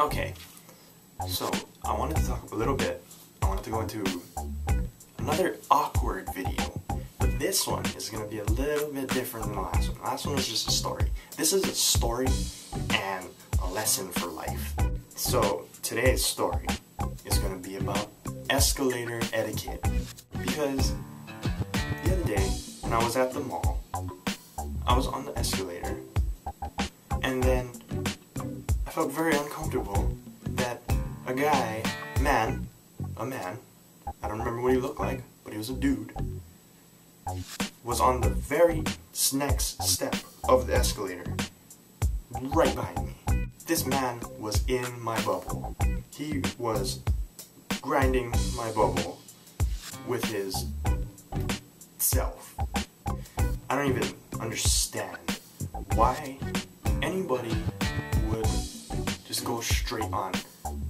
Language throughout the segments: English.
Okay, so I wanted to talk a little bit. I wanted to go into another awkward video, but this one is going to be a little bit different than the last one. The last one was just a story. This is a story and a lesson for life. So today's story is going to be about escalator etiquette, because the other day when I was at the mall, I was on the escalator and then I felt very uncomfortable that a man, I don't remember what he looked like, but he was a dude, was on the very next step of the escalator, right behind me. This man was in my bubble. He was grinding my bubble with his self. I don't even understand why anybody would just go straight on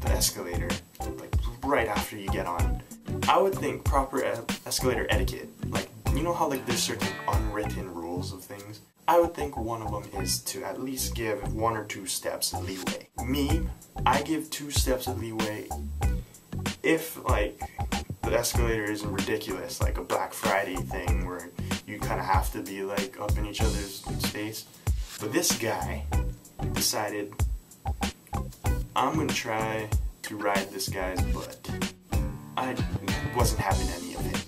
the escalator, like right after you get on. I would think proper escalator etiquette, like, you know how like there's certain unwritten rules of things? I would think one of them is to at least give 1 or 2 steps of leeway. Me, I give 2 steps of leeway if like the escalator isn't ridiculous, like a Black Friday thing where you kind of have to be like up in each other's space. But this guy decided, I'm gonna try to ride this guy's butt. I wasn't having any of it,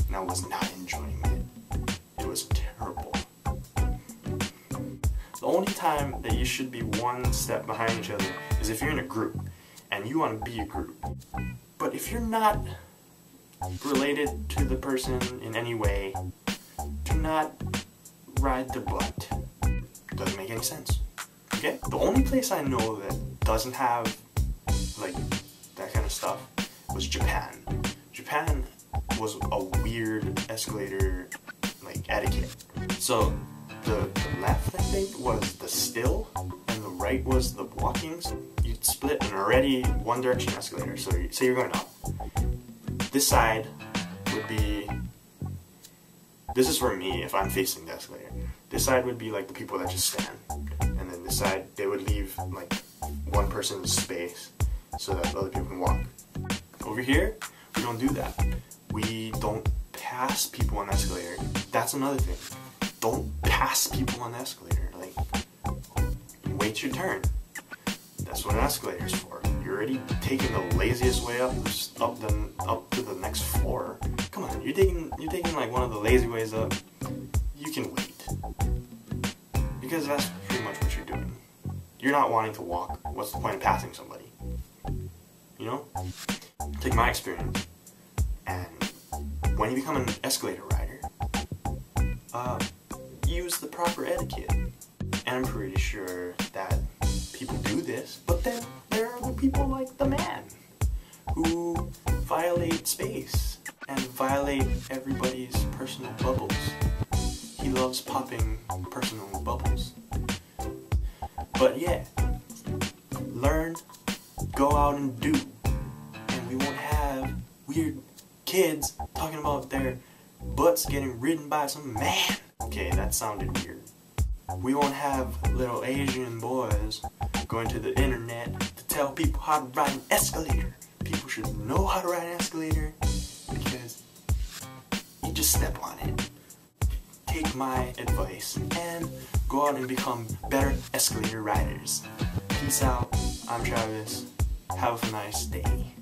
and I was not enjoying it. It was terrible. The only time that you should be 1 step behind each other is if you're in a group and you want to be a group. But if you're not related to the person in any way, do not ride their butt. Doesn't make any sense. Okay? The only place I know that doesn't have like that kind of stuff was Japan. Japan was a weird escalator like etiquette. So the left, I think, was the still and the right was the walkings. You'd split an already one direction escalator. So say you're going up. This side would be, this is for me if I'm facing the escalator. This side would be like the people that just stand. And then this side, they would leave like one person's space so that other people can walk. Over here, we don't do that. We don't pass people on the escalator. That's another thing. Don't pass people on the escalator. Like, wait your turn. That's what an escalator is for. You're already taking the laziest way up to the next floor. Come on, you're taking like one of the lazy ways up. You can wait, because that's pretty much what you're doing. You're not wanting to walk. What's the point of passing somebody? You know? Take my experience, and when you become an escalator rider, use the proper etiquette. And I'm pretty sure that people do this, but then there are the people like the man who violate space and violate everybody's personal bubbles. He loves popping personal bubbles. But yeah, learn, go out and do, and we won't have weird kids talking about their butts getting ridden by some man. Okay, that sounded weird. We won't have little Asian boys going to the internet to tell people how to ride an escalator. People should know how to ride an escalator because you just step on it. Take my advice and go out and become better escalator riders. Peace out. I'm Travis. Have a nice day.